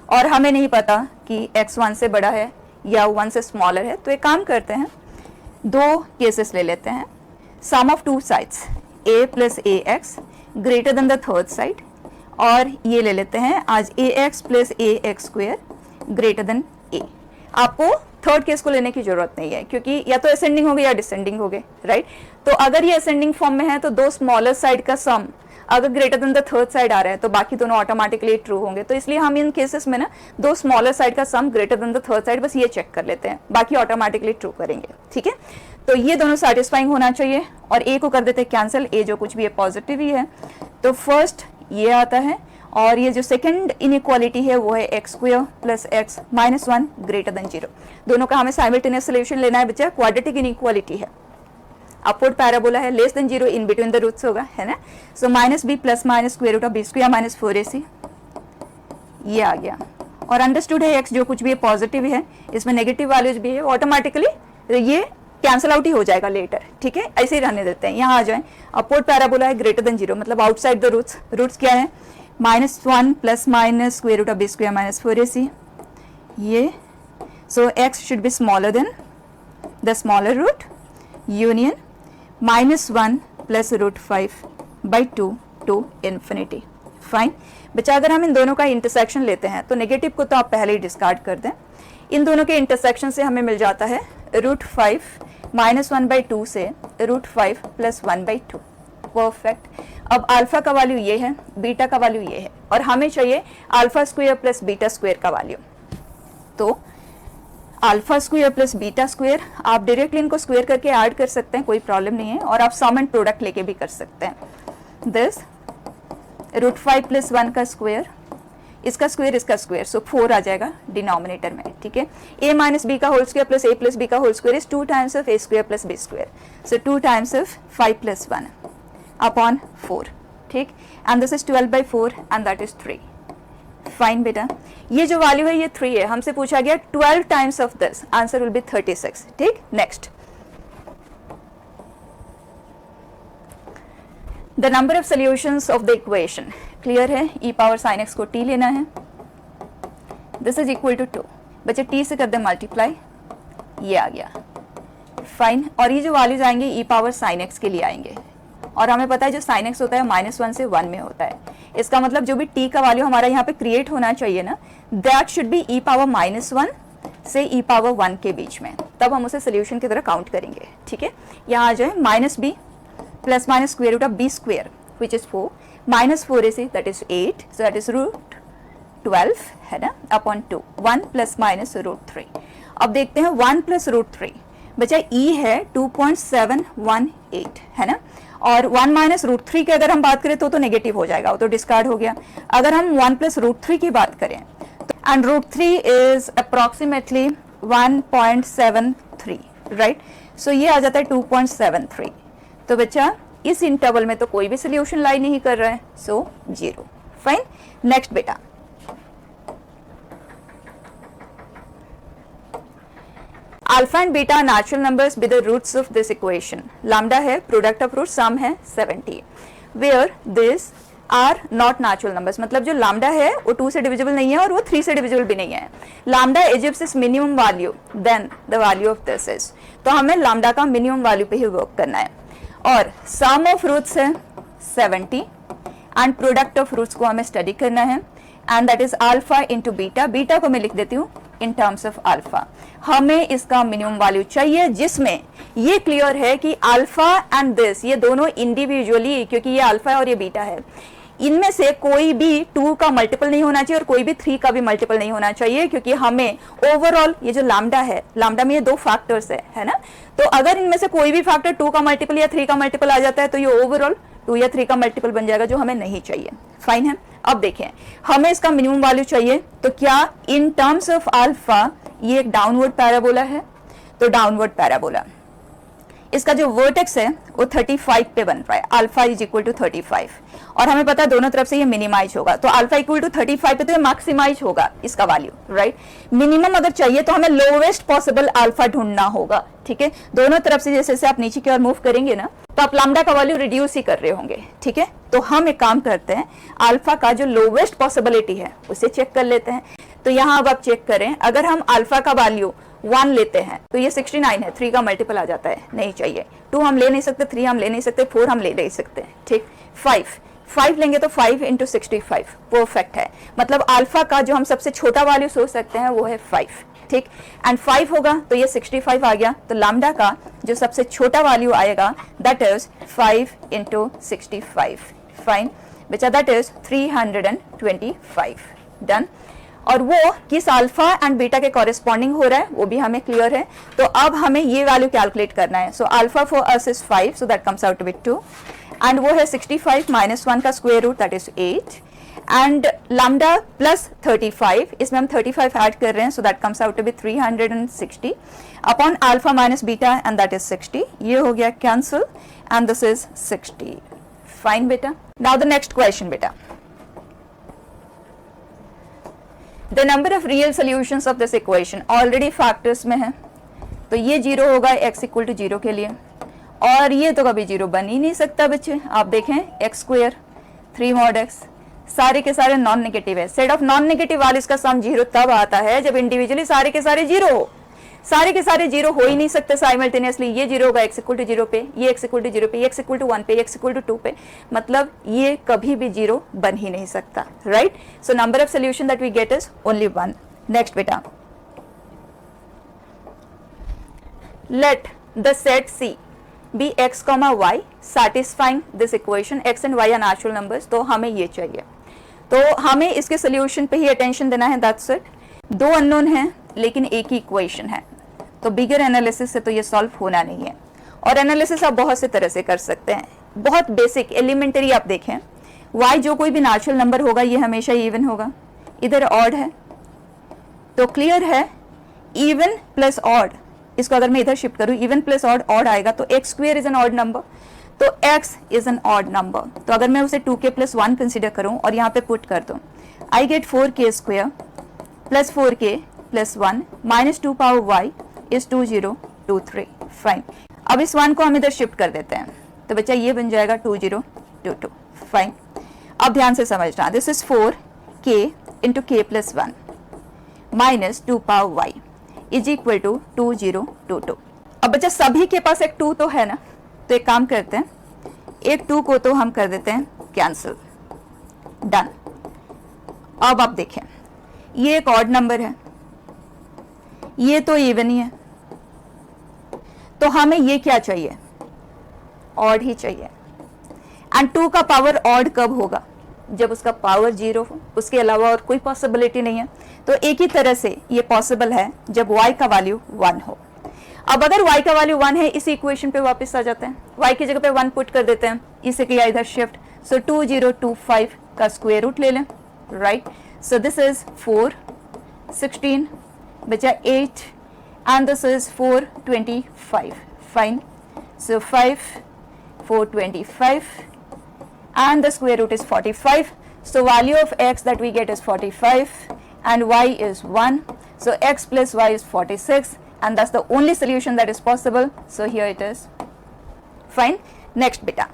और हमें नहीं पता कि x 1 से बड़ा है या 1 से स्मॉलर है, तो एक काम करते हैं, दो केसेस ले लेते हैं, sum of two sides a plus ax greater than the third side, और ये ले लेते हैं आज ax plus ax square greater than a। आपको थर्ड केस को लेने की जरूरत नहीं है, क्योंकि या तो असेंडिंग होंगे या डिसेंडिंग होंगे, राइट। तो अगर ये असेंडिंग फॉर्म में है तो दो स्मॉलर साइड का सम अगर greater than the third side आ रहा है तो बाकी दोनों ऑटोमेटिकली ट्रू होंगे, तो इसलिए हम इन केसेस में ना दो स्मॉलर साइड का सम greater than the third side बस ये चेक कर लेते हैं, बाकी ऑटोमेटिकली ट्रू करेंगे, ठीक है। तो ये दोनों सेटिस्फाइंग होना चाहिए, और ए को कर देते हैं कैंसिल, ए जो कुछ भी है पॉजिटिव ही है, तो फर्स्ट ये आता है, और ये जो सेकंड इनइक्वालिटी है वो है X square plus X minus 1 greater than 0। दोनों का हमें साइमल्टेनियस सॉल्यूशन लेना है बच्चा, क्वाड्रेटिक इनइक्वालिटी है, अपवर्ड पैराबोला है, less than 0 in between the roots होगा, है ना। So minus B plus minus square root of B square minus 4ac, ये आ गया, और अंडरस्टूड है x जो कुछ भी है पॉजिटिव है, इसमें नेगेटिव वैल्यूज भी है, ऑटोमेटिकली ये कैंसिल आउट ही हो जाएगा लेटर, ठीक है, ऐसे ही रहने देते हैं। यहाँ आ जाए, अपवर्ड पैराबोला है ग्रेटर देन 0, मतलब आउटसाइड द रूट्स, रूट्स क्या है -1 plus minus square root of B square minus 4ac, ये, so x should be smaller than the smaller root union -1 plus √5 by 2 to infinity. Fine बच्चा, अगर हम इन दोनों का इंटरसेक्शन लेते हैं तो नेगेटिव को तो आप पहले ही डिस्कार्ड कर दें, इन दोनों के इंटरसेक्शन से हमें मिल जाता है √5 -1 बाई 2 से √5 प्लस 1 बाई 2, परफेक्ट। अब अल्फा का वैल्यू ये है, बीटा का वैल्यू ये है, और हमें चाहिए alpha square plus beta square का वैल्यू, तो alpha square plus beta square आप डायरेक्टली इनको स्क्वायर करके ऐड कर सकते हैं, कोई प्रॉब्लम नहीं है, और आप सम एंड प्रोडक्ट लेके भी कर सकते हैं। दिस √5 प्लस 1 का स्क्वायर, इसका स्क्वायर, सो 4 आ जाएगा डिनोमिनेटर में, ठीक है। a माइनस बी का whole square plus a plus b का whole square is 2 times of a square plus b square, so 2 times of 5 plus 1 upon 4, ठीक। And this is 12/4 and that is 3। Fine बेटा, ये जो value है ये 3 है, हमसे पूछा गया 12 times of this, answer will be 36, ठीक। Next, the number of solutions of the equation, clear है, e पावर साइन x को t लेना है, दिस इज इक्वल टू 2, बच्चे t से कर दे मल्टीप्लाई, ये आ गया। फाइन, और ये जो वैल्यूज आएंगे e पावर साइन x के लिए आएंगे, और हमें पता है जो साइन x होता है -1 से 1 में होता है, इसका मतलब जो भी t का वैल्यू हमारा यहाँ पे क्रिएट होना चाहिए ना, that should be e power -1 से e पावर 1 के बीच में, तब हम उसे सोल्यूशन की तरह काउंट करेंगे, ठीक है। यहाँ आ जाए -b plus minus square root of b square which is 4 minus 4ac that is 8, so that is root 12 है ना, अपॉन 2, 1 प्लस माइनस रूट 3। अब देखते हैं 1 प्लस रूट 3, बचा e है 2.718 है ना, और 1 माइनस रूट 3 की अगर हम बात करें तो नेगेटिव हो जाएगा, वो तो डिस्कार्ड हो गया। अगर हम 1 प्लस रूट 3 की बात करें तो and root 3 is approximately 1.73, right, so ये आ जाता है 2.73। तो बच्चा इस इंटरवल में तो कोई भी सोल्यूशन लाई नहीं कर रहा है, सो 0। फाइन, नेक्स्ट बेटा, alpha and beta natural numbers with the roots of this equation. Lambda है प्रोडक्ट ऑफ रूट, सम है 70, where this are not natural numbers, मतलब जो लैम्डा है वो 2 से डिविजिबल नहीं है और वो 3 से डिविजिबल भी नहीं है। Lambda is its minimum value then the value of this is, तो हमें लैम्डा का मिनिमम वैल्यू पे ही वर्क करना है, और सम ऑफ रूट्स है 70 एंड प्रोडक्ट ऑफ रूट्स को हमें स्टडी करना है, and that is alpha into beta, beta को मैं लिख देती हूँ इन टर्म्स ऑफ अल्फा। हमें इसका मिनिमम वैल्यू चाहिए जिसमें ये क्लियर है कि अल्फा एंड दिस ये दोनों इंडिविजुअली, क्योंकि ये अल्फा है और ये बीटा है, इनमें से कोई भी 2 का मल्टीपल नहीं होना चाहिए और कोई भी 3 का भी मल्टीपल नहीं होना चाहिए, क्योंकि हमें ओवरऑल ये जो लैम्डा है, लैम्डा में ये 2 फैक्टर्स है ना, तो अगर इनमें से कोई भी फैक्टर 2 का मल्टीपल या 3 का मल्टीपल आ जाता है तो ये ओवरऑल 2 या 3 का मल्टीपल बन जाएगा, जो हमें नहीं चाहिए। फाइन है, अब देखें हमें इसका मिनिमम वैल्यू चाहिए, तो क्या इन टर्म्स ऑफ अल्फा ये एक डाउनवर्ड पैराबोला है, तो डाउनवर्ड पैराबोला, इसका जो वर्टेक्स है वो 35 पे बन रहा है, अल्फा इज इक्वल टू 35, और हमें पता है दोनों तरफ से ये मिनिमाइज होगा, तो अल्फा इक्वल टू 35 पे तो ये मैक्सिमाइज होगा इसका वैल्यू, राइट। मिनिमम अगर चाहिए तो हमें लोवेस्ट पॉसिबल अल्फा ढूंढना होगा, ठीक है। दोनों तरफ से जैसे आप नीचे की ओर मूव करेंगे ना, तो आप लैम्डा का वैल्यू रिड्यूस ही कर रहे होंगे, ठीक है। तो हम एक काम करते हैं, अल्फा का जो लोवेस्ट पॉसिबिलिटी है उसे चेक कर लेते हैं। तो यहाँ अब आप चेक करें, अगर हम अल्फा का वैल्यू 1 लेते हैं तो ये 69 है, 3 का मल्टीपल आ जाता है, नहीं चाहिए। 2 हम ले नहीं सकते, 3 हम ले नहीं सकते, 4 हम ले नहीं सकते, ठीक। 5 लेंगे तो 5 इंटू 65 परफेक्ट है, मतलब अल्फा का जो हम सबसे छोटा वैल्यू सोच सकते हैं वो है 5, ठीक। एंड 5 होगा तो ये 65 आ गया, तो लैम्डा का जो सबसे छोटा वैल्यू आएगा दैट इज 5 इंटू 65। फाइन बच्चा, दैट इज 325। डन, और वो किस अल्फा एंड बीटा के कॉरेस्पॉन्डिंग हो रहा है वो भी हमें क्लियर है। तो अब हमें ये वैल्यू कैलकुलेट करना है। So alpha for us is 5, so that comes out to be 2, and वो है 65 माइनस 1 का square root that is 8, and lambda plus 35, इसमें हम 35 ऐड कर रहे हैं, so that comes out to be 360 upon alpha minus beta and that is 60, ये हो गया cancel and this is 60। Fine बेटा, नाउ द नेक्स्ट क्वेश्चन बेटा, the number of real solutions of this equation already factors में है, तो ये 0 होगा x इक्वल टू 0 के लिए, और ये तो कभी 0 बन ही नहीं सकता बच्चे। आप देखें x स्क्वायर 3 mod x सारे के सारे नॉन नेगेटिव है, सेट ऑफ नॉन नेगेटिव वाले इसका सम 0 तब आता है जब इंडिविजुअली सारे के सारे 0 हो, सारे के सारे 0 हो ही नहीं सकते साइमल्टेनियसली। ये 0 होगा x इक्वल टू 0 पे, ये x इक्वल टू 0 पे, ये x इक्वल टू 1 पे, x इक्वल टू 2 पे, मतलब ये कभी भी 0 बन ही नहीं सकता, right. So number of solution that we get is only 1। Next बेटा, let the set C be x, y satisfying this equation, x and y are natural numbers, तो हमें ये चाहिए, तो हमें इसके सोल्यूशन पे ही अटेंशन देना है, दैट्स इट। 2 अननोन हैं लेकिन एक ही इक्वेशन है, तो बिगर एनालिसिस से तो ये सॉल्व होना नहीं है। और एनालिसिस आप बहुत से तरह से कर सकते हैं, बहुत बेसिक एलिमेंटरी। आप देखें y जो कोई भी नेचुरल नंबर होगा ये हमेशा इवन होगा, इधर ऑड है, तो क्लियर है इवन प्लस ऑड, इसको अगर मैं इधर शिफ्ट करूं इवन प्लस ऑड, ऑड आएगा तो x square is an odd number, तो x is an odd number. तो अगर मैं उसे 2k प्लस 1 कंसिडर करूं और यहाँ पे पुट कर दूं, I get 4k square plus 4k plus 1 minus 2 power y is 2023। Fine, अब इस 1 को हम इधर शिफ्ट कर देते हैं, तो बच्चा ये बन जाएगा 2022। फाइन, अब ध्यान से समझना, this is 4k into k plus 1 minus 2 power y is equal to 2022। अब बच्चा सभी के पास एक 2 तो है ना, तो एक काम करते हैं, एक 2 को तो हम कर देते हैं कैंसिल, डन। अब आप देखें ये एक ऑड नंबर है, ये तो इवन ही है, तो हमें ये क्या चाहिए, ऑड ही चाहिए। एंड 2 का पावर ऑड कब होगा, जब उसका पावर 0 हो, उसके अलावा और कोई पॉसिबिलिटी नहीं है। तो एक ही तरह से ये पॉसिबल है जब y का वैल्यू 1 हो। अब अगर y का वैल्यू 1 है, इसी इक्वेशन पे वापस आ जाते हैं, y की जगह पे 1 पुट कर देते हैं, इसे किया इधर शिफ्ट, सो 2025 का स्क्वायर रूट ले लें, राइट। सो दिस इज 4 16 बचा 8 and this is 425। Fine, so 5 425 and the square root is 45. So value of x that we get is 45 and y is 1. So x plus y is 46 and that's the only solution that is possible. So here it is. Fine. Next beta.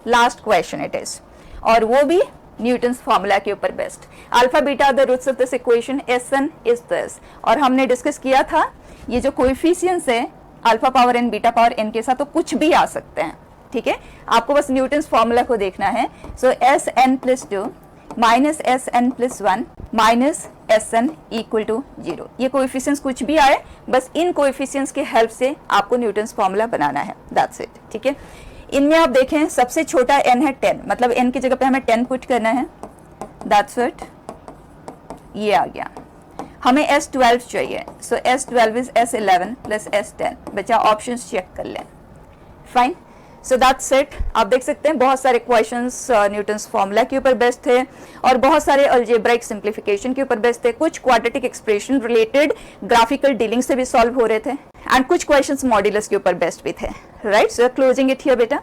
Last question it is. और वो भी Newton's formula के ऊपर based. Alpha beta the roots of this equation Sn is this. और हमने discuss किया था ये जो कोएफिशिएंट्स है alpha power n beta power n के साथ तो कुछ भी आ सकते हैं, ठीक है। आपको बस न्यूटन्स फॉर्मूला को देखना है। So Sn plus 2 minus Sn plus 1 minus Sn equal to 0। ये कोएफिशिएंट्स कुछ भी आए, बस इन कोएफिशिएंट्स के हेल्प से आपको न्यूटन्स फॉर्मूला बनाना है, दैट्स इट, ठीक है। इनमें आप देखें सबसे छोटा n है 10, मतलब n की जगह पे हमें 10 पुट करना है, दैट्स इट, ये आ गया। हमें S12 चाहिए, सो S12 is S11 plus S10। बच्चा ऑप्शंस चेक कर लें। Fine, so that's it. आप देख सकते हैं बहुत सारे क्वेश्चंस न्यूटन्स फॉर्मूला के ऊपर बेस्ड थे और बहुत सारे अलजेब्राइक सिंप्लीफिकेशन के ऊपर बेस्ड थे, कुछ quadratic expression related graphical dealing से भी सॉल्व हो रहे थे एंड कुछ क्वेश्चंस मॉड्यूलस के ऊपर बेस्ड भी थे, right. So closing it here बेटा।